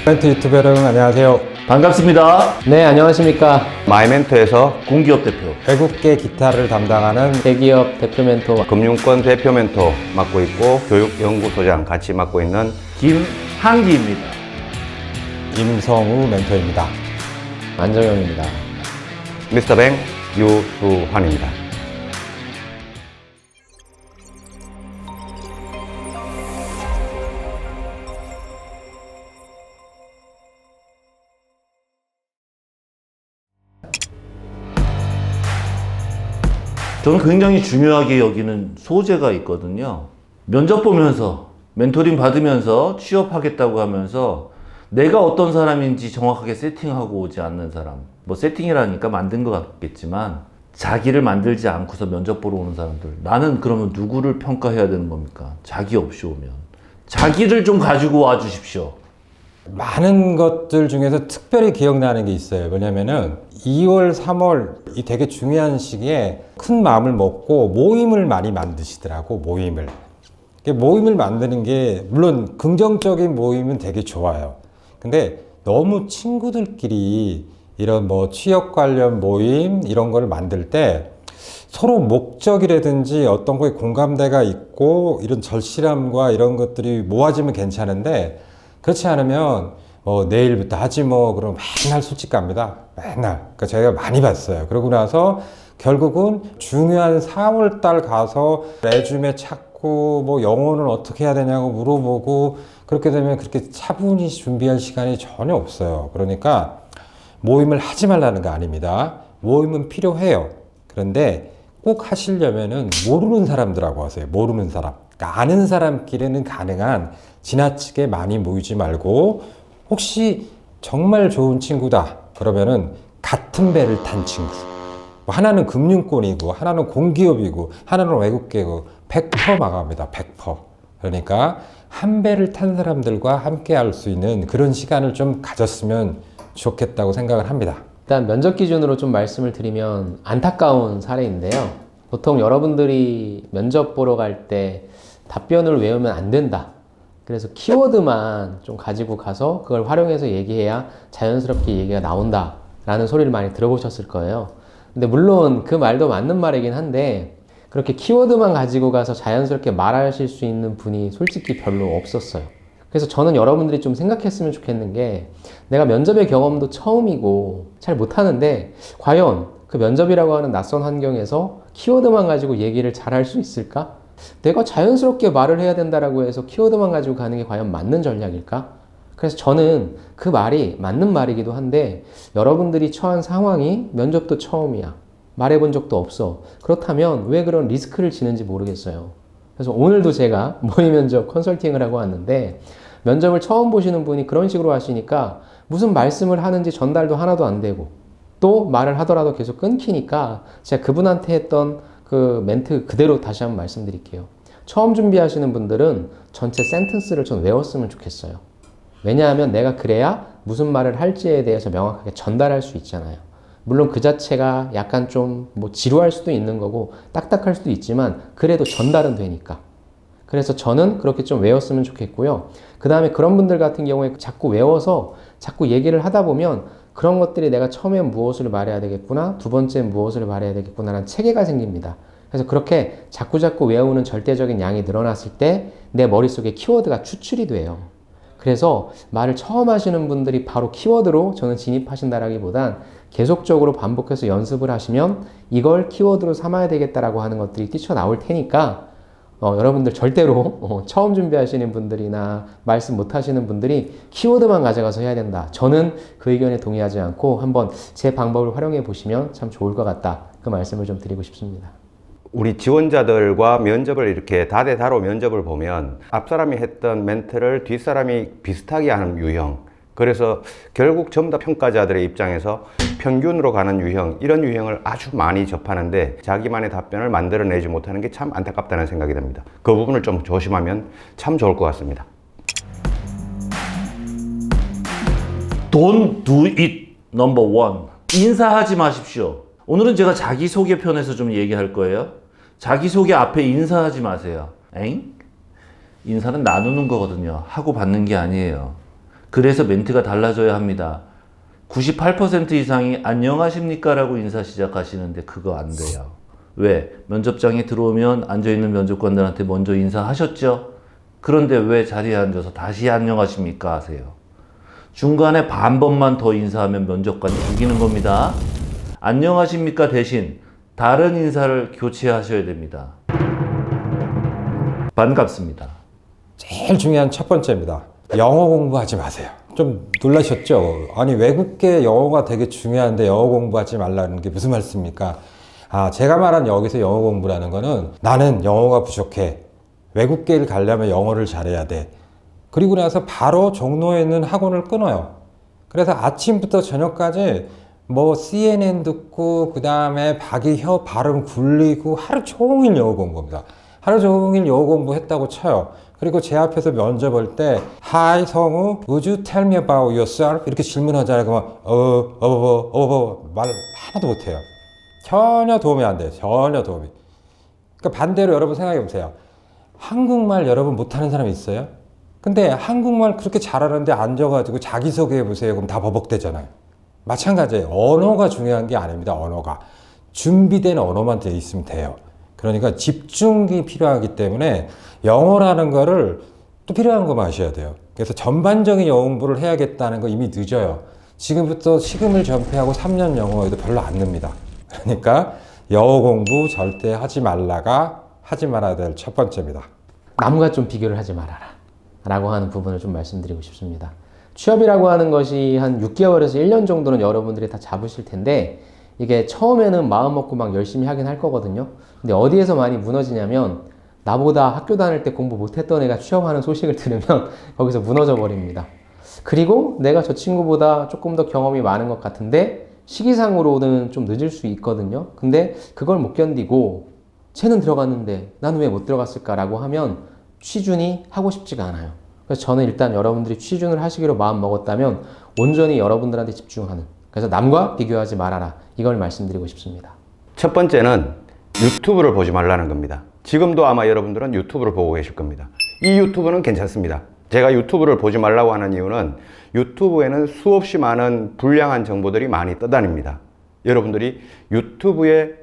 멘토 유튜브 여러분 안녕하세요. 반갑습니다. 네, 안녕하십니까. 마이멘토에서 공기업 대표, 외국계 기타를 담당하는 대기업 대표 멘토 금융권 대표 멘토 맡고 있고 교육연구소장 같이 맡고 있는 김한기입니다. 임성우 멘토입니다. 안정영입니다. 미스터 뱅 유수환입니다. 저는 굉장히 중요하게 여기는 소재가 있거든요. 면접 보면서 멘토링 받으면서 취업하겠다고 하면서 내가 어떤 사람인지 정확하게 세팅하고 오지 않는 사람, 뭐 세팅이라니까 만든 것 같겠지만 자기를 만들지 않고서 면접 보러 오는 사람들, 나는 그러면 누구를 평가해야 되는 겁니까? 자기 없이 오면 자기를 좀 가지고 와 주십시오. 많은 것들 중에서 특별히 기억나는 게 있어요. 뭐냐면은 2월, 3월 이 되게 중요한 시기에 큰 마음을 먹고 모임을 많이 만드시더라고. 모임을 만드는 게 물론 긍정적인 모임은 되게 좋아요. 근데 너무 친구들끼리 이런 뭐 취업 관련 모임 이런 거를 만들 때 서로 목적이라든지 어떤 거에 공감대가 있고 이런 절실함과 이런 것들이 모아지면 괜찮은데 그렇지 않으면 내일부터 하지 뭐 그럼 맨날 술집 갑니다. 맨날. 그러니까 제가 많이 봤어요. 그러고 나서 결국은 중요한 4월 달 가서 레주메 찾고 뭐 영어는 어떻게 해야 되냐고 물어보고 그렇게 되면 그렇게 차분히 준비할 시간이 전혀 없어요. 그러니까 모임을 하지 말라는 거 아닙니다. 모임은 필요해요. 그런데 꼭 하시려면은 모르는 사람들하고 하세요. 모르는 사람. 그러니까 아는 사람끼리는 가능한 지나치게 많이 모이지 말고 혹시 정말 좋은 친구다 그러면은 같은 배를 탄 친구, 뭐 하나는 금융권이고 하나는 공기업이고 하나는 외국계고 100% 마감합니다. 100%. 그러니까 한 배를 탄 사람들과 함께 할 수 있는 그런 시간을 좀 가졌으면 좋겠다고 생각을 합니다. 일단 면접 기준으로 좀 말씀을 드리면 안타까운 사례인데요. 보통 여러분들이 면접 보러 갈 때 답변을 외우면 안 된다. 그래서 키워드만 좀 가지고 가서 그걸 활용해서 얘기해야 자연스럽게 얘기가 나온다 라는 소리를 많이 들어보셨을 거예요. 근데 물론 그 말도 맞는 말이긴 한데 그렇게 키워드만 가지고 가서 자연스럽게 말하실 수 있는 분이 솔직히 별로 없었어요. 그래서 저는 여러분들이 좀 생각했으면 좋겠는 게 내가 면접의 경험도 처음이고 잘 못하는데 과연 그 면접이라고 하는 낯선 환경에서 키워드만 가지고 얘기를 잘 할 수 있을까? 내가 자연스럽게 말을 해야 된다라고 해서 키워드만 가지고 가는 게 과연 맞는 전략일까? 그래서 저는 그 말이 맞는 말이기도 한데 여러분들이 처한 상황이 면접도 처음이야. 말해본 적도 없어. 그렇다면 왜 그런 리스크를 지는지 모르겠어요. 그래서 오늘도 제가 모의 면접 컨설팅을 하고 왔는데 면접을 처음 보시는 분이 그런 식으로 하시니까 무슨 말씀을 하는지 전달도 하나도 안 되고 또 말을 하더라도 계속 끊기니까 제가 그분한테 했던 그 멘트 그대로 다시 한번 말씀드릴게요. 처음 준비하시는 분들은 전체 센텐스를 좀 외웠으면 좋겠어요. 왜냐하면 내가 그래야 무슨 말을 할지에 대해서 명확하게 전달할 수 있잖아요. 물론 그 자체가 약간 좀 뭐 지루할 수도 있는 거고 딱딱할 수도 있지만 그래도 전달은 되니까. 그래서 저는 그렇게 좀 외웠으면 좋겠고요. 그 다음에 그런 분들 같은 경우에 자꾸 외워서 자꾸 얘기를 하다 보면 그런 것들이 내가 처음엔 무엇을 말해야 되겠구나, 두 번째는 무엇을 말해야 되겠구나라는 체계가 생깁니다. 그래서 그렇게 자꾸자꾸 외우는 절대적인 양이 늘어났을 때 내 머릿속에 키워드가 추출이 돼요. 그래서 말을 처음 하시는 분들이 바로 키워드로 저는 진입하신다라기보단 계속적으로 반복해서 연습을 하시면 이걸 키워드로 삼아야 되겠다라고 하는 것들이 뛰쳐나올 테니까 여러분들 절대로 처음 준비하시는 분들이나 말씀 못 하시는 분들이 키워드만 가져가서 해야 된다. 저는 그 의견에 동의하지 않고 한번 제 방법을 활용해 보시면 참 좋을 것 같다. 그 말씀을 좀 드리고 싶습니다. 우리 지원자들과 면접을 이렇게 다대다로 면접을 보면 앞사람이 했던 멘트를 뒷사람이 비슷하게 하는 유형, 그래서 결국 전부 다 평가자들의 입장에서 평균으로 가는 유형, 이런 유형을 아주 많이 접하는데 자기만의 답변을 만들어내지 못하는 게 참 안타깝다는 생각이 듭니다. 그 부분을 좀 조심하면 참 좋을 것 같습니다. Don't do it number one. 인사하지 마십시오. 오늘은 제가 자기소개 편에서 좀 얘기할 거예요. 자기소개 앞에 인사하지 마세요. 엥? 인사는 나누는 거거든요. 하고 받는 게 아니에요. 그래서 멘트가 달라져야 합니다. 98% 이상이 안녕하십니까? 라고 인사 시작하시는데 그거 안 돼요. 왜? 면접장에 들어오면 앉아있는 면접관들한테 먼저 인사하셨죠? 그런데 왜 자리에 앉아서 다시 안녕하십니까? 하세요. 중간에 반 번만 더 인사하면 면접관이 이기는 겁니다. 안녕하십니까? 대신 다른 인사를 교체하셔야 됩니다. 반갑습니다. 제일 중요한 첫 번째입니다. 영어 공부하지 마세요. 좀 놀라셨죠? 아니, 외국계 영어가 되게 중요한데 영어 공부하지 말라는 게 무슨 말씀입니까? 제가 말한 여기서 영어 공부라는 거는 나는 영어가 부족해. 외국계를 가려면 영어를 잘해야 돼. 그리고 나서 바로 종로에 있는 학원을 끊어요. 그래서 아침부터 저녁까지 뭐 CNN 듣고 그 다음에 혀 발음 굴리고 하루 종일 영어 공부입니다. 하루 종일 영어 공부했다고 쳐요. 그리고 제 앞에서 면접 볼 때 Hi 성우, would you tell me about yourself? 이렇게 질문하잖아요. 그러면 말 하나도 못해요. 전혀 도움이 안 돼요. 전혀 도움이. 그러니까 반대로 여러분 생각해 보세요. 한국말 여러분 못하는 사람 있어요? 근데 한국말 그렇게 잘하는데 앉아가지고 자기소개해 보세요. 그럼 다 버벅대잖아요. 마찬가지예요. 언어가 중요한 게 아닙니다. 언어가. 준비된 언어만 돼 있으면 돼요. 그러니까 집중이 필요하기 때문에 영어라는 거를 또 필요한 것만 하셔야 돼요. 그래서 전반적인 영어 공부를 해야겠다는 거 이미 늦어요. 지금부터 식음을 전폐하고 3년 영어에도 별로 안 늡니다. 그러니까 영어 공부 절대 하지 말아야 될 첫 번째입니다. 남과 좀 비교를 하지 말아라 라고 하는 부분을 좀 말씀드리고 싶습니다. 취업이라고 하는 것이 한 6개월에서 1년 정도는 여러분들이 다 잡으실 텐데 이게 처음에는 마음 먹고 막 열심히 하긴 할 거거든요. 근데 어디에서 많이 무너지냐면 나보다 학교 다닐 때 공부 못했던 애가 취업하는 소식을 들으면 거기서 무너져 버립니다. 그리고 내가 저 친구보다 조금 더 경험이 많은 것 같은데 시기상으로는 좀 늦을 수 있거든요. 근데 그걸 못 견디고 쟤는 들어갔는데 나는 왜 못 들어갔을까라고 하면 취준이 하고 싶지가 않아요. 그래서 저는 일단 여러분들이 취준을 하시기로 마음 먹었다면 온전히 여러분들한테 집중하는, 그래서 남과 비교하지 말아라, 이걸 말씀드리고 싶습니다. 첫 번째는 유튜브를 보지 말라는 겁니다. 지금도 아마 여러분들은 유튜브를 보고 계실 겁니다. 이 유튜브는 괜찮습니다. 제가 유튜브를 보지 말라고 하는 이유는 유튜브에는 수없이 많은 불량한 정보들이 많이 떠다닙니다. 여러분들이 유튜브에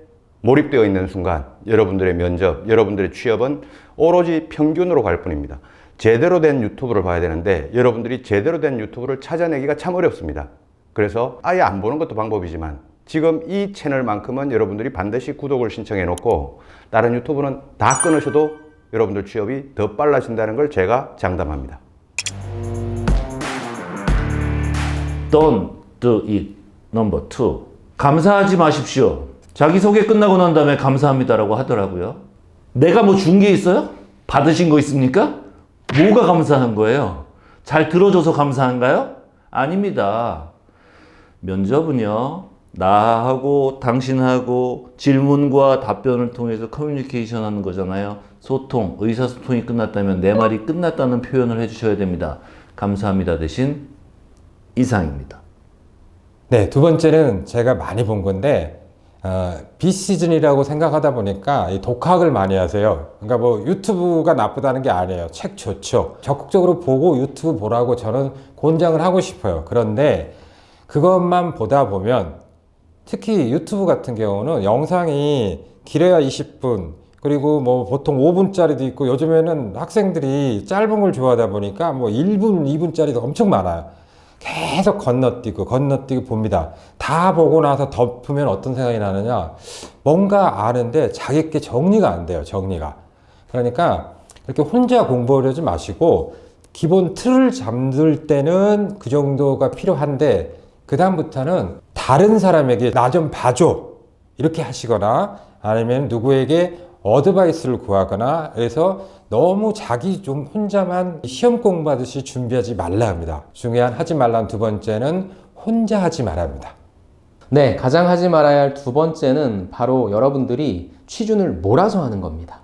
몰입되어 있는 순간 여러분들의 면접, 여러분들의 취업은 오로지 평균으로 갈 뿐입니다. 제대로 된 유튜브를 봐야 되는데 여러분들이 제대로 된 유튜브를 찾아내기가 참 어렵습니다. 그래서 아예 안 보는 것도 방법이지만 지금 이 채널만큼은 여러분들이 반드시 구독을 신청해 놓고 다른 유튜브는 다 끊으셔도 여러분들 취업이 더 빨라진다는 걸 제가 장담합니다. Don't do it. Number 2. 감사하지 마십시오. 자기소개 끝나고 난 다음에 감사합니다라고 하더라고요. 내가 뭐 준 게 있어요? 받으신 거 있습니까? 뭐가 감사한 거예요? 잘 들어줘서 감사한가요? 아닙니다. 면접은요, 나하고 당신하고 질문과 답변을 통해서 커뮤니케이션 하는 거잖아요. 소통, 의사소통이 끝났다면 내 말이 끝났다는 표현을 해주셔야 됩니다. 감사합니다 대신 이상입니다. 네, 두 번째는 제가 많이 본 건데 비시즌이라고 생각하다 보니까 이 독학을 많이 하세요. 그러니까 뭐 유튜브가 나쁘다는 게 아니에요. 책 좋죠. 적극적으로 보고 유튜브 보라고 저는 권장을 하고 싶어요. 그런데 그것만 보다 보면 특히 유튜브 같은 경우는 영상이 길어야 20분, 그리고 뭐 보통 5분짜리도 있고 요즘에는 학생들이 짧은 걸 좋아하다 보니까 뭐 1분, 2분짜리도 엄청 많아요. 계속 건너뛰고 봅니다. 다 보고 나서 덮으면 어떤 생각이 나느냐, 뭔가 아는데 자기께 정리가 안 돼요. 정리가. 그러니까 이렇게 혼자 공부하지 마시고 기본 틀을 잠들 때는 그 정도가 필요한데 그 다음부터는 다른 사람에게 나 좀 봐줘 이렇게 하시거나 아니면 누구에게 어드바이스를 구하거나 해서 너무 자기 좀 혼자만 시험 공부하듯이 준비하지 말라 합니다. 중요한 하지 말라는 두 번째는 혼자 하지 말아야 합니다. 네, 가장 하지 말아야 할 두 번째는 바로 여러분들이 취준을 몰아서 하는 겁니다.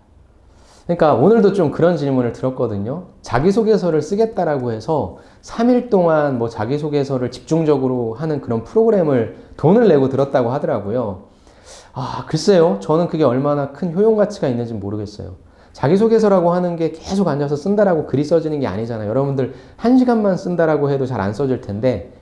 그러니까 오늘도 좀 그런 질문을 들었거든요. 자기소개서를 쓰겠다라고 해서 3일 동안 뭐 자기소개서를 집중적으로 하는 그런 프로그램을 돈을 내고 들었다고 하더라고요. 글쎄요. 저는 그게 얼마나 큰 효용 가치가 있는지 모르겠어요. 자기소개서라고 하는 게 계속 앉아서 쓴다라고 글이 써지는 게 아니잖아요. 여러분들 1시간만 쓴다라고 해도 잘 안 써질 텐데,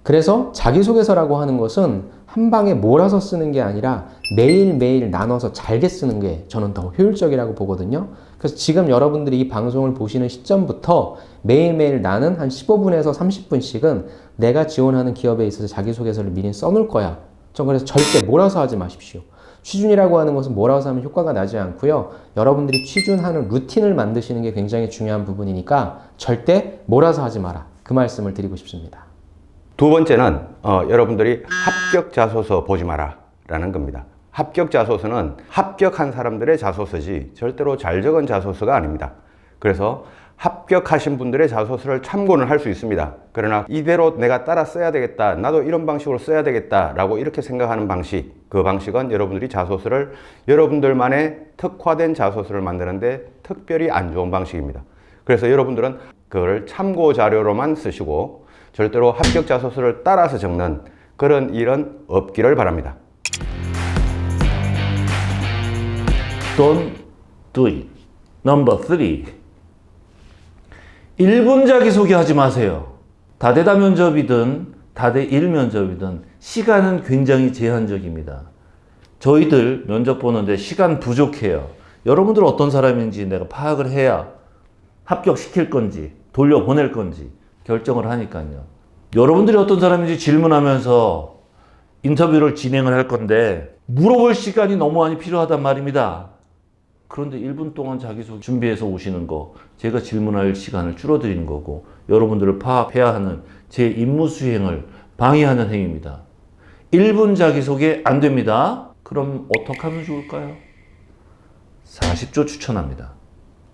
그래서 자기소개서라고 하는 것은 한 방에 몰아서 쓰는 게 아니라 매일매일 나눠서 잘게 쓰는 게 저는 더 효율적이라고 보거든요. 그래서 지금 여러분들이 이 방송을 보시는 시점부터 매일매일 나는 한 15분에서 30분씩은 내가 지원하는 기업에 있어서 자기소개서를 미리 써놓을 거야. 전 그래서 절대 몰아서 하지 마십시오. 취준이라고 하는 것은 몰아서 하면 효과가 나지 않고요. 여러분들이 취준하는 루틴을 만드시는 게 굉장히 중요한 부분이니까 절대 몰아서 하지 마라. 그 말씀을 드리고 싶습니다. 두 번째는 여러분들이 합격 자소서 보지 마라 라는 겁니다. 합격 자소서는 합격한 사람들의 자소서지 절대로 잘 적은 자소서가 아닙니다. 그래서 합격하신 분들의 자소서를 참고는 할 수 있습니다. 그러나 이대로 내가 따라 써야 되겠다, 나도 이런 방식으로 써야 되겠다 라고 이렇게 생각하는 방식, 그 방식은 여러분들이 자소서를 여러분들만의 특화된 자소서를 만드는데 특별히 안 좋은 방식입니다. 그래서 여러분들은 그걸 참고 자료로만 쓰시고 절대로 합격 자소서를 따라서 적는 그런 일은 없기를 바랍니다. Don't do it. Number 3. 1분 자기소개 하지 마세요. 다대다 면접이든 다대 1 면접이든 시간은 굉장히 제한적입니다. 저희들 면접 보는데 시간 부족해요. 여러분들 어떤 사람인지 내가 파악을 해야 합격시킬 건지 돌려보낼 건지 결정을 하니까요. 여러분들이 어떤 사람인지 질문하면서 인터뷰를 진행을 할 건데 물어볼 시간이 너무 많이 필요하단 말입니다. 그런데 1분 동안 자기소개 준비해서 오시는 거, 제가 질문할 시간을 줄어드리는 거고 여러분들을 파악해야 하는 제 임무 수행을 방해하는 행위입니다. 1분 자기소개 안 됩니다. 그럼 어떻게 하면 좋을까요? 40초 추천합니다.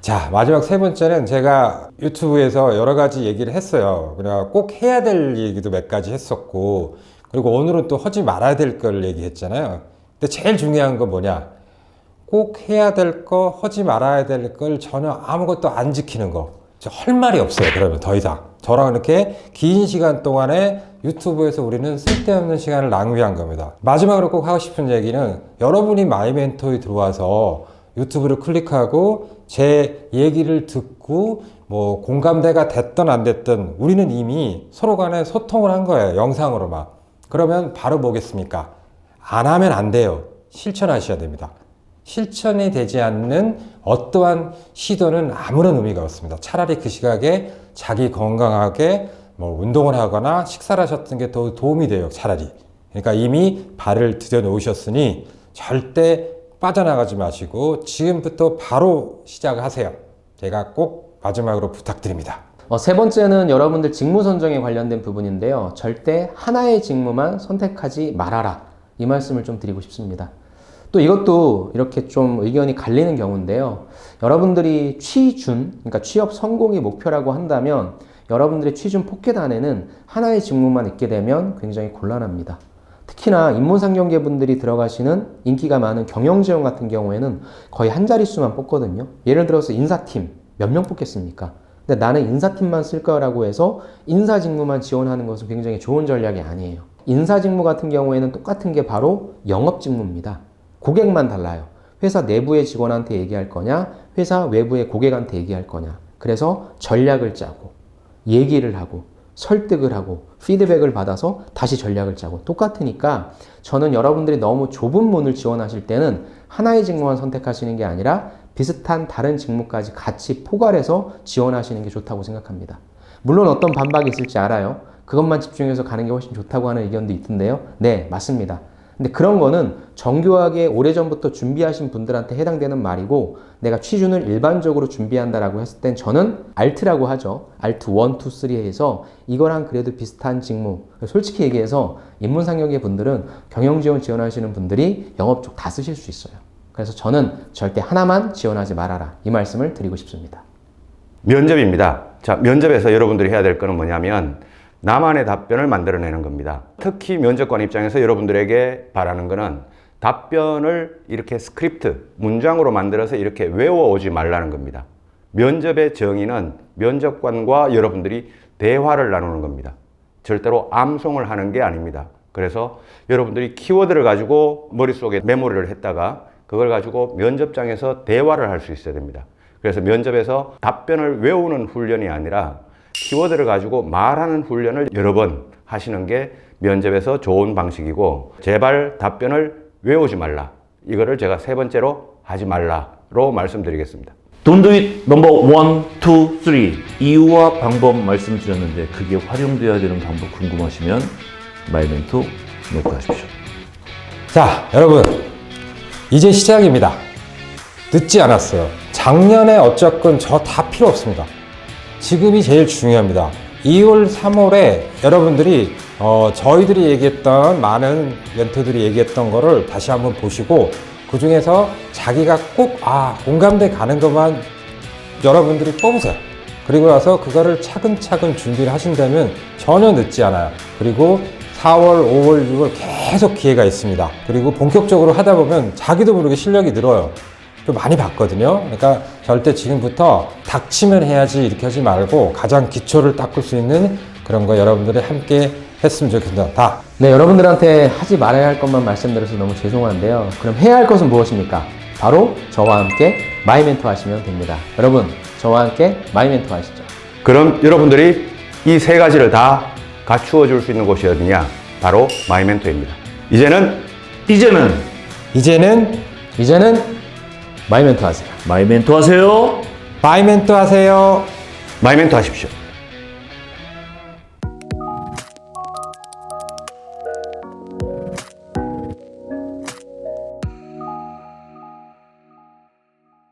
자, 마지막 세 번째는 제가 유튜브에서 여러 가지 얘기를 했어요. 그냥 꼭 해야 될 얘기도 몇 가지 했었고, 그리고 오늘은 또 하지 말아야 될 걸 얘기했잖아요. 근데 제일 중요한 건 뭐냐? 꼭 해야 될 거, 하지 말아야 될 걸 전혀 아무것도 안 지키는 거. 할 말이 없어요. 그러면 더 이상. 저랑 이렇게 긴 시간 동안에 유튜브에서 우리는 쓸데없는 시간을 낭비한 겁니다. 마지막으로 꼭 하고 싶은 얘기는 여러분이 마이멘토에 들어와서 유튜브를 클릭하고 제 얘기를 듣고 뭐 공감대가 됐든 안 됐든 우리는 이미 서로 간에 소통을 한 거예요. 영상으로만. 그러면 바로 뭐겠습니까? 안 하면 안 돼요. 실천하셔야 됩니다. 실천이 되지 않는 어떠한 시도는 아무런 의미가 없습니다. 차라리 그 시각에 자기 건강하게 뭐 운동을 하거나 식사를 하셨던 게 더 도움이 돼요. 차라리. 그러니까 이미 발을 들여 놓으셨으니 절대 빠져나가지 마시고 지금부터 바로 시작을 하세요. 제가 꼭 마지막으로 부탁드립니다. 세 번째는 여러분들 직무 선정에 관련된 부분인데요. 절대 하나의 직무만 선택하지 말아라. 이 말씀을 좀 드리고 싶습니다. 또 이것도 이렇게 좀 의견이 갈리는 경우인데요. 여러분들이 그러니까 취업 성공이 목표라고 한다면 여러분들의 취준 포켓안에는 하나의 직무만 있게 되면 굉장히 곤란합니다. 특히나 인문상경계 분들이 들어가시는 인기가 많은 경영지원 같은 경우에는 거의 한 자릿수만 뽑거든요. 예를 들어서 인사팀 몇 명 뽑겠습니까? 근데 나는 인사팀만 쓸 거라고 해서 인사 직무만 지원하는 것은 굉장히 좋은 전략이 아니에요. 인사 직무 같은 경우에는 똑같은 게 바로 영업 직무입니다. 고객만 달라요. 회사 내부의 직원한테 얘기할 거냐, 회사 외부의 고객한테 얘기할 거냐. 그래서 전략을 짜고, 얘기를 하고, 설득을 하고, 피드백을 받아서 다시 전략을 짜고. 똑같으니까 저는 여러분들이 너무 좁은 문을 지원하실 때는 하나의 직무만 선택하시는 게 아니라 비슷한 다른 직무까지 같이 포괄해서 지원하시는 게 좋다고 생각합니다. 물론 어떤 반박이 있을지 알아요. 그것만 집중해서 가는 게 훨씬 좋다고 하는 의견도 있던데요. 네, 맞습니다. 근데 그런 거는 정교하게 오래전부터 준비하신 분들한테 해당되는 말이고, 내가 취준을 일반적으로 준비한다라고 했을 땐 저는 알트라고 하죠. 알트 1, 2, 3 해서 이거랑 그래도 비슷한 직무. 솔직히 얘기해서 인문상경계 분들은 경영지원 지원하시는 분들이 영업 쪽 다 쓰실 수 있어요. 그래서 저는 절대 하나만 지원하지 말아라. 이 말씀을 드리고 싶습니다. 면접입니다. 자, 면접에서 여러분들이 해야 될 거는 뭐냐면 나만의 답변을 만들어내는 겁니다. 특히 면접관 입장에서 여러분들에게 바라는 거는 답변을 이렇게 스크립트, 문장으로 만들어서 이렇게 외워오지 말라는 겁니다. 면접의 정의는 면접관과 여러분들이 대화를 나누는 겁니다. 절대로 암송을 하는 게 아닙니다. 그래서 여러분들이 키워드를 가지고 머릿속에 메모리를 했다가 그걸 가지고 면접장에서 대화를 할 수 있어야 됩니다. 그래서 면접에서 답변을 외우는 훈련이 아니라 키워드를 가지고 말하는 훈련을 여러 번 하시는 게 면접에서 좋은 방식이고, 제발 답변을 외우지 말라. 이거를 제가 세 번째로 하지 말라로 말씀드리겠습니다. Don't do it 넘버 1, 2, 3 이유와 방법 말씀드렸는데 그게 활용되어야 되는 방법 궁금하시면 마이멘토 노트하십시오. 자, 여러분, 이제 시작입니다. 늦지 않았어요. 작년에 어쨌건 저 다 필요 없습니다. 지금이 제일 중요합니다. 2월, 3월에 여러분들이 저희들이 얘기했던, 많은 멘토들이 얘기했던 거를 다시 한번 보시고, 그 중에서 자기가 꼭 공감대 가는 것만 여러분들이 뽑으세요. 그리고 나서 그거를 차근차근 준비를 하신다면 전혀 늦지 않아요. 그리고 4월, 5월, 6월 계속 기회가 있습니다. 그리고 본격적으로 하다 보면 자기도 모르게 실력이 늘어요. 좀 많이 봤거든요. 그러니까 절대 지금부터 닥치면 해야지 이렇게 하지 말고 가장 기초를 닦을 수 있는 그런 거 여러분들이 함께 했으면 좋겠습니다. 네, 여러분들한테 하지 말아야 할 것만 말씀드려서 너무 죄송한데요. 그럼 해야 할 것은 무엇입니까? 바로 저와 함께 마이멘토 하시면 됩니다. 여러분, 저와 함께 마이멘토 하시죠. 그럼 여러분들이 이 세 가지를 다 갖추어 줄 수 있는 곳이 어디냐? 바로 마이멘토입니다. 이제는 마이멘토 하세요. 마이멘토 하세요. 마이멘토 하세요. 마이멘토 하십시오.